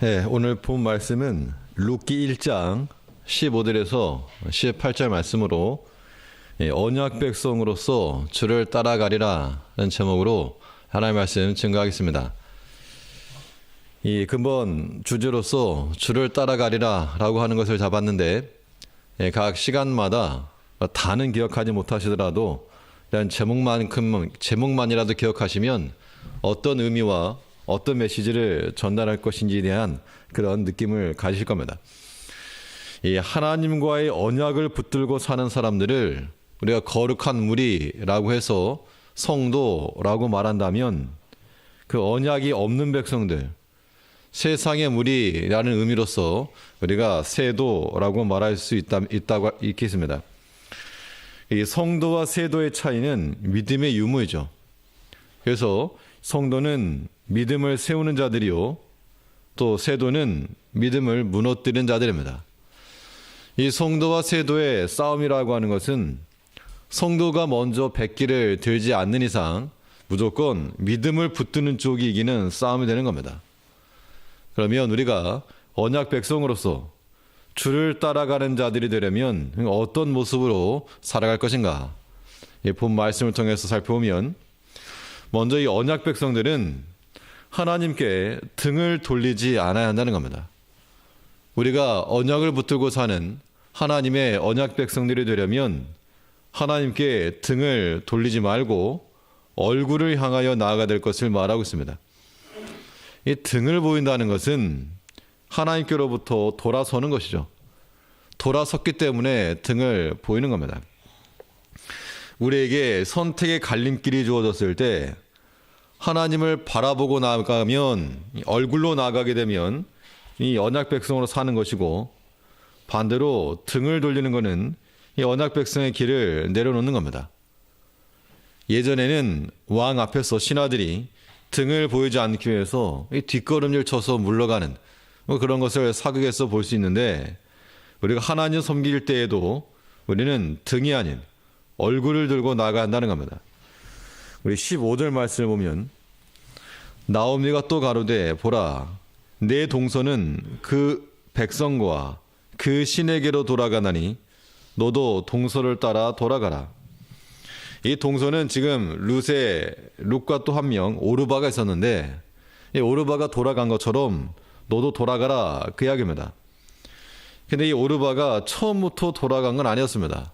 네, 오늘 본 말씀은 룻기 1장 15절에서 18절 말씀으로 언약 백성으로서 주를 따라가리라 라는 제목으로 하나님의 말씀 증거하겠습니다. 이 근본 주제로서 주를 따라가리라 라고 하는 것을 잡았는데 각 시간마다 다는 기억하지 못하시더라도 이런 제목만이라도 기억하시면 어떤 의미와 어떤 메시지를 전달할 것인지에 대한 그런 느낌을 가지실 겁니다. 이 하나님과의 언약을 붙들고 사는 사람들을 우리가 거룩한 무리라고 해서 성도라고 말한다면 그 언약이 없는 백성들, 세상의 무리라는 의미로서 우리가 세도라고 말할 수 있겠습니다. 이 성도와 세도의 차이는 믿음의 유무이죠. 그래서 성도는 믿음을 세우는 자들이요, 또 세도는 믿음을 무너뜨리는 자들입니다. 이 성도와 세도의 싸움이라고 하는 것은 성도가 먼저 백기를 들지 않는 이상 무조건 믿음을 붙드는 쪽이 이기는 싸움이 되는 겁니다. 그러면 우리가 언약 백성으로서 주를 따라가는 자들이 되려면 어떤 모습으로 살아갈 것인가? 본 말씀을 통해서 살펴보면 먼저 이 언약 백성들은 하나님께 등을 돌리지 않아야 한다는 겁니다. 우리가 언약을 붙들고 사는 하나님의 언약 백성들이 되려면 하나님께 등을 돌리지 말고 얼굴을 향하여 나아가야 될 것을 말하고 있습니다. 이 등을 보인다는 것은 하나님께로부터 돌아서는 것이죠. 돌아섰기 때문에 등을 보이는 겁니다. 우리에게 선택의 갈림길이 주어졌을 때 하나님을 바라보고 나아가면, 얼굴로 나아가게 되면 이 언약 백성으로 사는 것이고, 반대로 등을 돌리는 것은 이 언약 백성의 길을 내려놓는 겁니다. 예전에는 왕 앞에서 신하들이 등을 보이지 않기 위해서 이 뒷걸음질 쳐서 물러가는 그런 것을 사극에서 볼 수 있는데, 우리가 하나님 섬길 때에도 우리는 등이 아닌 얼굴을 들고 나아가야 한다는 겁니다. 우리 15절 말씀을 보면 나오미가 또 가로되 보라 내 동서는 그 백성과 그 신에게로 돌아가나니 너도 동서를 따라 돌아가라. 이 동서는 지금 룻과 또 한 명 오르바가 있었는데, 이 오르바가 돌아간 것처럼 너도 돌아가라 그 이야기입니다. 근데 이 오르바가 처음부터 돌아간 건 아니었습니다.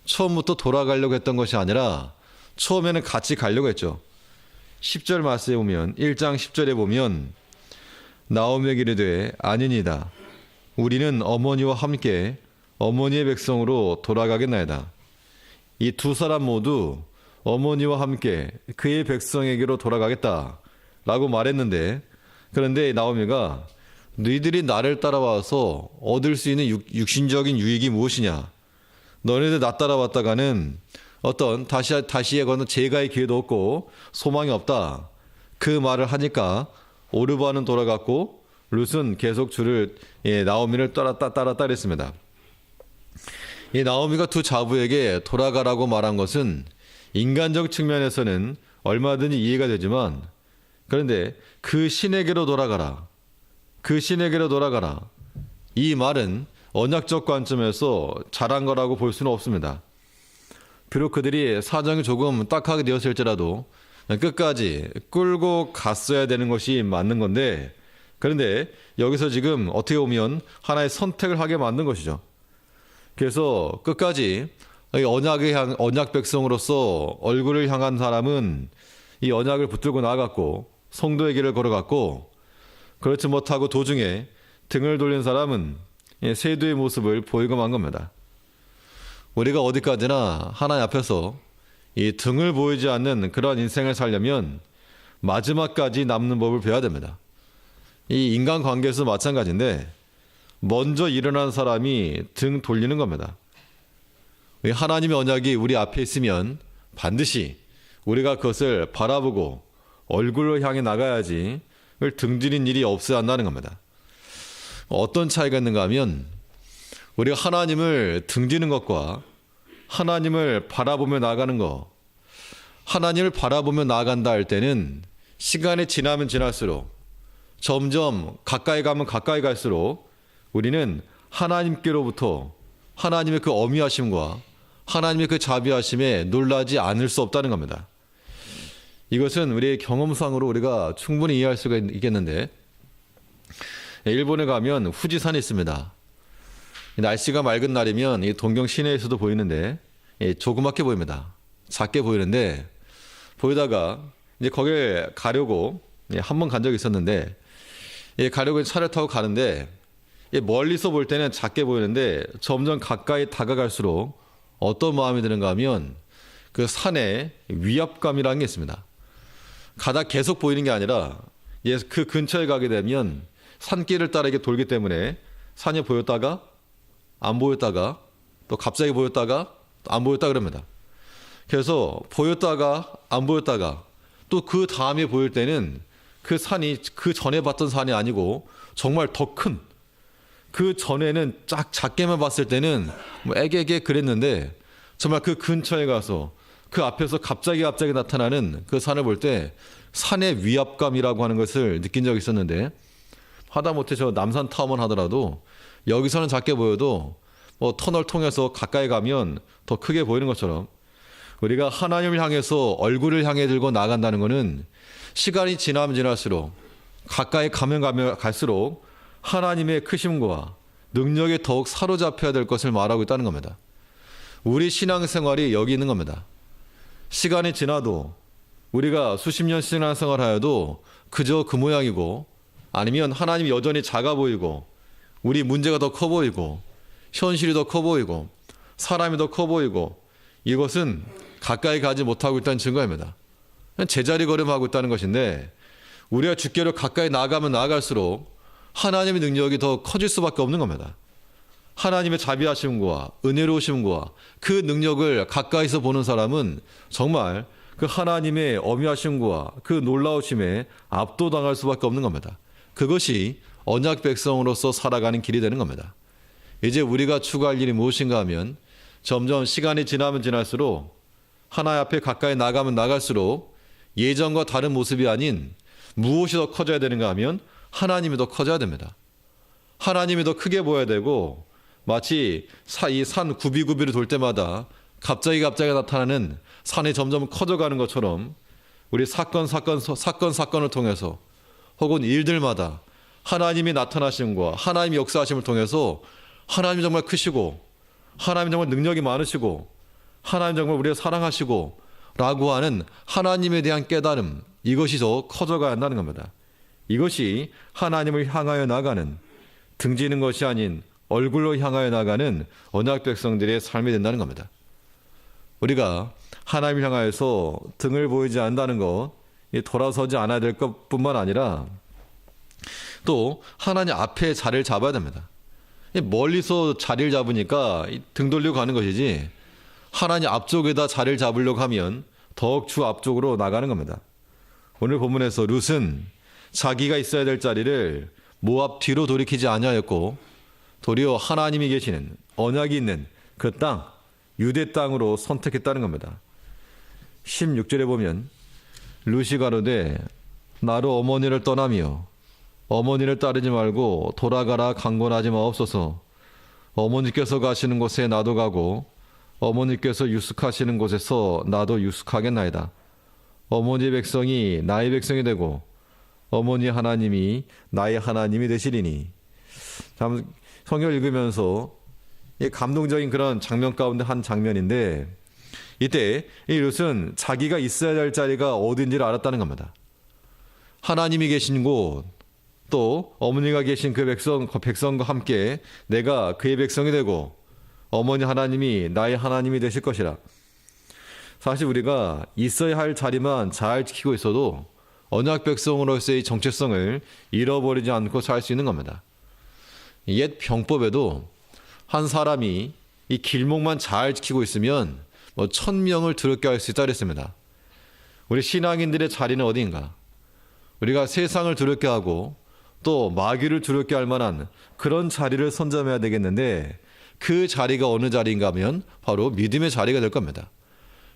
처음부터 돌아가려고 했던 것이 아니라 처음에는 같이 가려고 했죠. 10절 말씀에 보면 1장 10절에 보면 나오미에게 이르되 아니니이다. 우리는 어머니와 함께 어머니의 백성으로 돌아가겠나이다. 이 두 사람 모두 어머니와 함께 그의 백성에게로 돌아가겠다라고 말했는데, 그런데 나오미가 너희들이 나를 따라와서 얻을 수 있는 육신적인 유익이 무엇이냐? 너네들 나 따라왔다가는 어떤 다시에 거는 재가의 기회도 없고 소망이 없다. 그 말을 하니까 오르바는 돌아갔고 룻은 계속 나오미를 따랐습니다. 이 나오미가 두 자부에게 돌아가라고 말한 것은 인간적 측면에서는 얼마든지 이해가 되지만, 그런데 그 신에게로 돌아가라. 그 신에게로 돌아가라. 이 말은 언약적 관점에서 잘한 거라고 볼 수는 없습니다. 비록 그들이 사정이 조금 딱하게 되었을지라도 끝까지 끌고 갔어야 되는 것이 맞는 건데, 그런데 여기서 지금 어떻게 보면 하나의 선택을 하게 만든 것이죠. 그래서 끝까지 언약 백성으로서 얼굴을 향한 사람은 이 언약을 붙들고 나아갔고 성도의 길을 걸어갔고, 그렇지 못하고 도중에 등을 돌린 사람은 세도의 모습을 보이고 만 겁니다. 우리가 어디까지나 하나님 앞에서 이 등을 보이지 않는 그런 인생을 살려면 마지막까지 남는 법을 배워야 됩니다. 이 인간관계에서 마찬가지인데, 먼저 일어난 사람이 등 돌리는 겁니다. 하나님의 언약이 우리 앞에 있으면 반드시 우리가 그것을 바라보고 얼굴로 향해 나가야지 등 들인 일이 없어야 한다는 겁니다. 어떤 차이가 있는가 하면, 우리가 하나님을 등지는 것과 하나님을 바라보며 나아가는 것, 하나님을 바라보며 나아간다 할 때는 시간이 지나면 지날수록 점점 가까이 가면 가까이 갈수록 우리는 하나님께로부터 하나님의 그 어미하심과 하나님의 그 자비하심에 놀라지 않을 수 없다는 겁니다. 이것은 우리의 경험상으로 우리가 충분히 이해할 수가 있겠는데, 일본에 가면 후지산이 있습니다. 날씨가 맑은 날이면 이 동경 시내에서도 보이는데 조그맣게 보입니다. 작게 보이는데, 보이다가 이제 거길 가려고 한 번 간 적이 있었는데, 가려고 차를 타고 가는데 멀리서 볼 때는 작게 보이는데 점점 가까이 다가갈수록 어떤 마음이 드는가 하면 그 산에 위압감이라는 게 있습니다. 가다 계속 보이는 게 아니라 그 근처에 가게 되면 산길을 따라 이렇게 돌기 때문에 산이 보였다가 안 보였다가 또 갑자기 보였다가 안 보였다 그럽니다. 그래서 보였다가 안 보였다가 또 그 다음에 보일 때는 그 산이 그 전에 봤던 산이 아니고 정말 더 큰, 그 전에는 작게만 봤을 때는 뭐 애게게 그랬는데 정말 그 근처에 가서 그 앞에서 갑자기 나타나는 그 산을 볼 때 산의 위압감이라고 하는 것을 느낀 적이 있었는데, 하다못해 저 남산 타워만 하더라도 여기서는 작게 보여도 뭐 터널 통해서 가까이 가면 더 크게 보이는 것처럼 우리가 하나님을 향해서 얼굴을 향해 들고 나간다는 것은 시간이 지나면 지날수록 가까이 가면 갈수록 하나님의 크심과 능력에 더욱 사로잡혀야 될 것을 말하고 있다는 겁니다. 우리 신앙생활이 여기 있는 겁니다. 시간이 지나도 우리가 수십 년 신앙생활 하여도 그저 그 모양이고, 아니면 하나님이 여전히 작아 보이고 우리 문제가 더 커 보이고 현실이 더 커 보이고 사람이 더 커 보이고, 이것은 가까이 가지 못하고 있다는 증거입니다. 제자리 걸음하고 있다는 것인데, 우리가 주께로 가까이 나아가면 나아갈수록 하나님의 능력이 더 커질 수밖에 없는 겁니다. 하나님의 자비하심과 은혜로우심과 그 능력을 가까이서 보는 사람은 정말 그 하나님의 어미하심과 그 놀라우심에 압도당할 수밖에 없는 겁니다. 그것이 언약 백성으로서 살아가는 길이 되는 겁니다. 이제 우리가 추구할 일이 무엇인가 하면, 점점 시간이 지나면 지날수록 하나님 앞에 가까이 나가면 나갈수록 예전과 다른 모습이 아닌 무엇이 더 커져야 되는가 하면 하나님이 더 커져야 됩니다. 하나님이 더 크게 보여야 되고, 마치 이 산 굽이굽이를 돌 때마다 갑자기 나타나는 산이 점점 커져가는 것처럼 우리 사건을 통해서 혹은 일들마다 하나님이 나타나심과 하나님이 역사하심을 통해서 하나님이 정말 크시고 하나님이 정말 능력이 많으시고 하나님 정말 우리를 사랑하시고 라고 하는 하나님에 대한 깨달음, 이것이 더 커져가야 한다는 겁니다. 이것이 하나님을 향하여 나가는, 등지는 것이 아닌 얼굴로 향하여 나가는 언약 백성들의 삶이 된다는 겁니다. 우리가 하나님을 향하여서 등을 보이지 않는다는 것, 돌아서지 않아야 될 것뿐만 아니라 또 하나님 앞에 자리를 잡아야 됩니다. 멀리서 자리를 잡으니까 등 돌리고 가는 것이지, 하나님 앞쪽에다 자리를 잡으려고 하면 더욱 주 앞쪽으로 나가는 겁니다. 오늘 본문에서 룻은 자기가 있어야 될 자리를 모압 뒤로 돌이키지 아니하였고, 도리어 하나님이 계시는 언약이 있는 그 땅, 유대 땅으로 선택했다는 겁니다. 16절에 보면 룻이 가로되 나로 어머니를 떠나며 어머니를 따르지 말고 돌아가라 강권하지 마옵소서. 어머니께서 가시는 곳에 나도 가고 어머니께서 유숙하시는 곳에서 나도 유숙하겠나이다. 어머니 백성이 나의 백성이 되고 어머니 하나님이 나의 하나님이 되시리니. 참 성경을 읽으면서 감동적인 그런 장면 가운데 한 장면인데, 이때 이 룻은 자기가 있어야 될 자리가 어딘지를 알았다는 겁니다. 하나님이 계신 곳, 또 어머니가 계신 그 백성과 함께 내가 그의 백성이 되고 어머니 하나님이 나의 하나님이 되실 것이라. 사실 우리가 있어야 할 자리만 잘 지키고 있어도 언약 백성으로서의 정체성을 잃어버리지 않고 살 수 있는 겁니다. 옛 병법에도 한 사람이 이 길목만 잘 지키고 있으면 1000명을 두렵게 할 수 있다 그랬습니다. 우리 신앙인들의 자리는 어디인가? 우리가 세상을 두렵게 하고 또 마귀를 두렵게 할 만한 그런 자리를 선점해야 되겠는데, 그 자리가 어느 자리인가 하면 바로 믿음의 자리가 될 겁니다.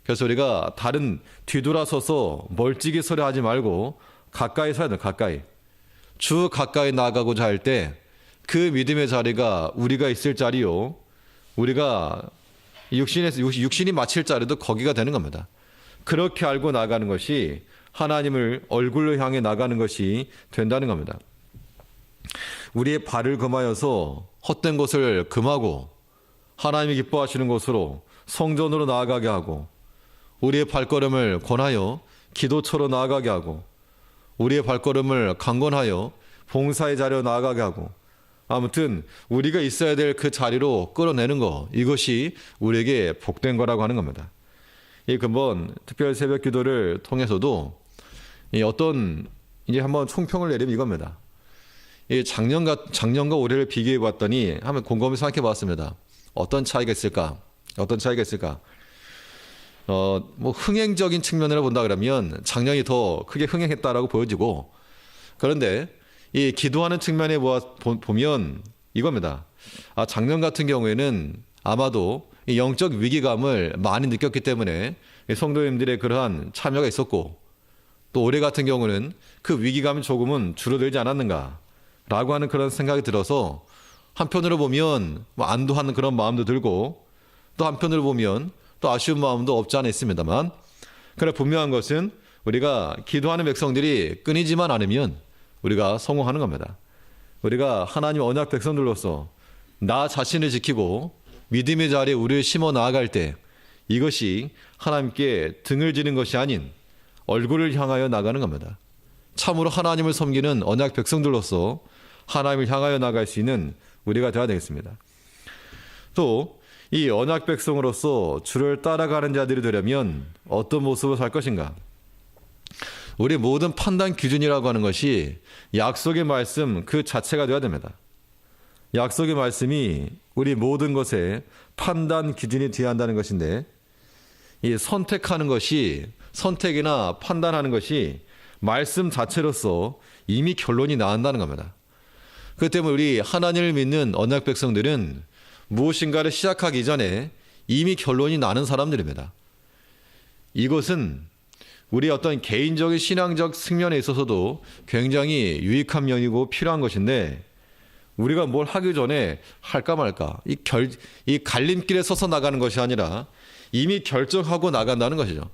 그래서 우리가 다른 뒤돌아서서 멀찍이 서려 하지 말고 가까이 서야 돼요. 가까이. 주 가까이 나아가고자 할 때 그 믿음의 자리가 우리가 있을 자리요, 우리가 육신이 마칠 자리도 거기가 되는 겁니다. 그렇게 알고 나가는 것이 하나님을 얼굴로 향해 나가는 것이 된다는 겁니다. 우리의 발을 금하여서 헛된 것을 금하고 하나님이 기뻐하시는 곳으로 성전으로 나아가게 하고, 우리의 발걸음을 권하여 기도처로 나아가게 하고, 우리의 발걸음을 강건하여 봉사의 자리로 나아가게 하고, 아무튼 우리가 있어야 될 그 자리로 끌어내는 것, 이것이 우리에게 복된 거라고 하는 겁니다. 이 근본 특별 새벽 기도를 통해서도 어떤 이제 한번 총평을 내리면 이겁니다. 이 작년과 올해를 비교해 봤더니 한번 곰곰이 생각해 봤습니다. 어떤 차이가 있을까? 뭐 흥행적인 측면으로 본다 그러면 작년이 더 크게 흥행했다라고 보여지고, 그런데 이 기도하는 측면에 보면 이겁니다. 작년 같은 경우에는 아마도 이 영적 위기감을 많이 느꼈기 때문에 성도님들의 그러한 참여가 있었고, 또 올해 같은 경우는 그 위기감이 조금은 줄어들지 않았는가라고 하는 그런 생각이 들어서, 한편으로 보면 뭐 안도하는 그런 마음도 들고, 또 한편으로 보면 또 아쉬운 마음도 없지 않아 있습니다만, 그러나 분명한 것은 우리가 기도하는 백성들이 끊이지만 않으면 우리가 성공하는 겁니다. 우리가 하나님 언약 백성들로서 나 자신을 지키고 믿음의 자리에 우리를 심어 나아갈 때, 이것이 하나님께 등을 지는 것이 아닌 얼굴을 향하여 나가는 겁니다. 참으로 하나님을 섬기는 언약 백성들로서 하나님을 향하여 나갈 수 있는 우리가 되어야 되겠습니다. 또 이 언약 백성으로서 주를 따라가는 자들이 되려면 어떤 모습을 살 것인가? 우리 모든 판단 기준이라고 하는 것이 약속의 말씀 그 자체가 되어야 됩니다. 약속의 말씀이 우리 모든 것의 판단 기준이 되어야 한다는 것인데, 이 선택하는 것이, 선택이나 판단하는 것이 말씀 자체로서 이미 결론이 나온다는 겁니다. 그렇기 때문에 우리 하나님을 믿는 언약 백성들은 무엇인가를 시작하기 전에 이미 결론이 나는 사람들입니다. 이것은 우리 어떤 개인적인 신앙적 측면에 있어서도 굉장히 유익한 면이고 필요한 것인데, 우리가 뭘 하기 전에 할까 말까, 이 갈림길에 서서 나가는 것이 아니라 이미 결정하고 나간다는 것이죠.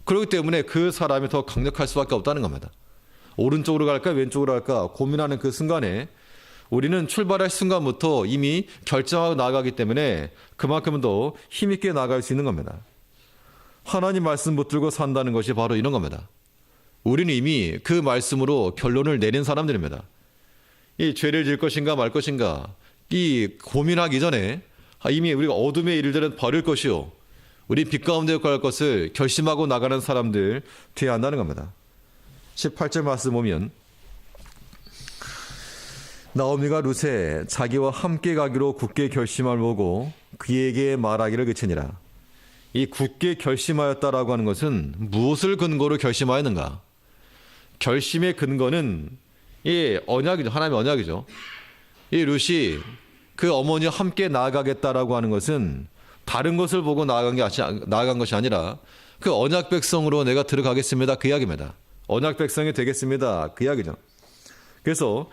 그렇기 때문에 그 사람이 더 강력할 수밖에 없다는 겁니다. 오른쪽으로 갈까 왼쪽으로 갈까 고민하는 그 순간에 우리는 출발할 순간부터 이미 결정하고 나가기 때문에 그만큼 더 힘있게 나갈 수 있는 겁니다. 하나님 말씀 붙들고 산다는 것이 바로 이런 겁니다. 우리는 이미 그 말씀으로 결론을 내린 사람들입니다. 이 죄를 질 것인가 말 것인가 이 고민하기 전에 이미 우리가 어둠의 일들은 버릴 것이요, 우리 빛 가운데 갈 것을 결심하고 나가는 사람들 되어야 한다는 겁니다. 18절 말씀 보면, 나오미가 룻에 자기와 함께 가기로 굳게 결심을 보고 그에게 말하기를 그치니라. 이 굳게 결심하였다라고 하는 것은 무엇을 근거로 결심하였는가? 결심의 근거는 이 언약이죠. 하나님의 언약이죠. 이 룻이 그 어머니와 함께 나아가겠다라고 하는 것은 다른 것을 보고 나아간 것이 아니라 그 언약 백성으로 내가 들어가겠습니다, 그 이야기입니다. 언약 백성이 되겠습니다, 그 이야기죠. 그래서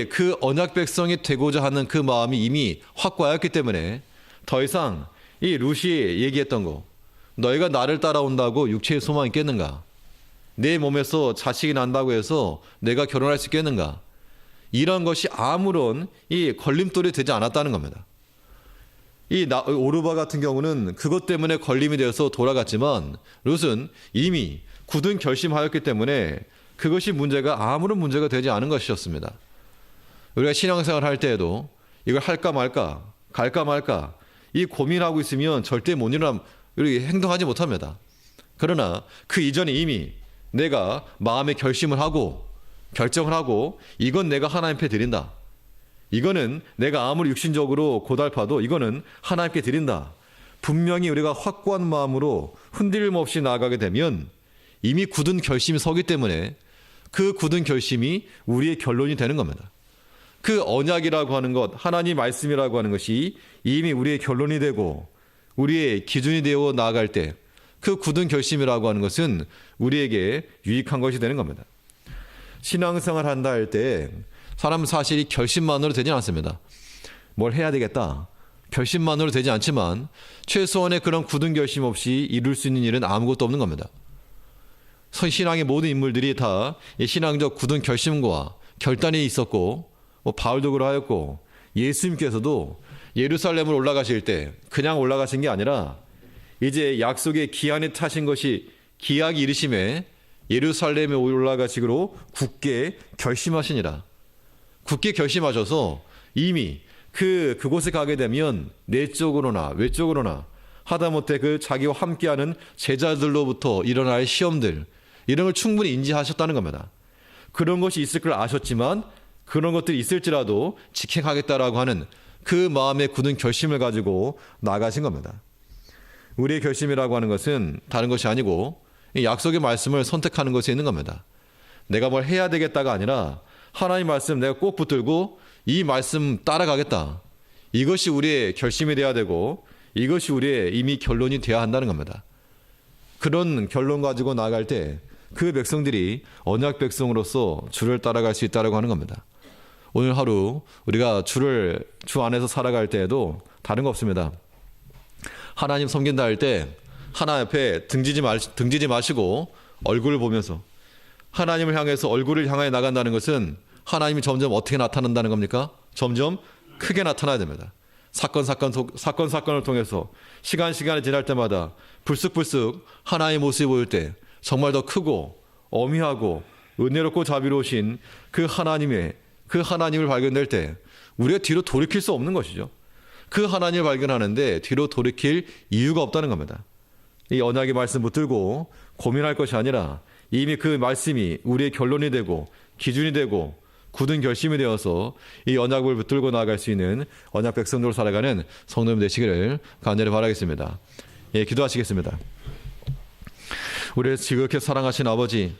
그 언약 백성이 되고자 하는 그 마음이 이미 확고하였기 때문에 더 이상 이 룻이 얘기했던 거, 너희가 나를 따라온다고 육체의 소망이 있겠는가? 내 몸에서 자식이 난다고 해서 내가 결혼할 수 있겠는가? 이런 것이 아무런 이 걸림돌이 되지 않았다는 겁니다. 오르바 같은 경우는 그것 때문에 걸림이 되어서 돌아갔지만, 룻은 이미 굳은 결심하였기 때문에 그것이 아무런 문제가 되지 않은 것이었습니다. 우리가 신앙생활 할 때에도 이걸 할까 말까, 갈까 말까 이 고민하고 있으면 절대 우리 행동하지 못합니다. 그러나 그 이전에 이미 내가 마음의 결심을 하고 결정을 하고, 이건 내가 하나님께 드린다, 이거는 내가 아무리 육신적으로 고달파도 이거는 하나님께 드린다, 분명히 우리가 확고한 마음으로 흔들림 없이 나아가게 되면 이미 굳은 결심이 서기 때문에 그 굳은 결심이 우리의 결론이 되는 겁니다. 그 언약이라고 하는 것, 하나님 말씀이라고 하는 것이 이미 우리의 결론이 되고 우리의 기준이 되어 나아갈 때 그 굳은 결심이라고 하는 것은 우리에게 유익한 것이 되는 겁니다. 신앙생활 한다 할 때 사람은 사실 결심만으로 되지 않습니다. 뭘 해야 되겠다. 결심만으로 되지 않지만 최소한의 그런 굳은 결심 없이 이룰 수 있는 일은 아무것도 없는 겁니다. 신앙의 모든 인물들이 다 신앙적 굳은 결심과 결단이 있었고 바울도 그러하였고 예수님께서도 예루살렘을 올라가실 때 그냥 올라가신 게 아니라 이제 약속의 기한에 타신 것이 기약이 이르심에 예루살렘에 올라가시기로 굳게 결심하시니라. 굳게 결심하셔서 이미 그곳에 가게 되면 내적으로나 외적으로나 하다못해 그 자기와 함께하는 제자들로부터 일어날 시험들 이런 걸 충분히 인지하셨다는 겁니다. 그런 것이 있을 걸 아셨지만 그런 것들이 있을지라도 직행하겠다라고 하는 그 마음의 굳은 결심을 가지고 나가신 겁니다. 우리의 결심이라고 하는 것은 다른 것이 아니고 이 약속의 말씀을 선택하는 것에 있는 겁니다. 내가 뭘 해야 되겠다가 아니라 하나님 말씀 내가 꼭 붙들고 이 말씀 따라가겠다. 이것이 우리의 결심이 돼야 되고 이것이 우리의 이미 결론이 돼야 한다는 겁니다. 그런 결론 가지고 나아갈 때 그 백성들이 언약 백성으로서 주를 따라갈 수 있다고 하는 겁니다. 오늘 하루 우리가 주 안에서 살아갈 때에도 다른 거 없습니다. 하나님 섬긴다 할 때 하나님 앞에 등지지 마시고 얼굴을 보면서 하나님을 향해서 얼굴을 향해 나간다는 것은 하나님이 점점 어떻게 나타난다는 겁니까? 점점 크게 나타나야 됩니다. 사건을 통해서 시간이 지날 때마다 불쑥불쑥 하나님의 모습이 보일 때 정말 더 크고 어미하고 은혜롭고 자비로우신 그 하나님을 발견될 때 우리가 뒤로 돌이킬 수 없는 것이죠. 그 하나님을 발견하는데 뒤로 돌이킬 이유가 없다는 겁니다. 이 언약의 말씀 붙들고 고민할 것이 아니라 이미 그 말씀이 우리의 결론이 되고 기준이 되고 굳은 결심이 되어서 이 언약을 붙들고 나아갈 수 있는 언약 백성으로 살아가는 성도님 되시기를 간절히 바라겠습니다. 예, 기도하시겠습니다. 우리를 지극히 사랑하신 아버지,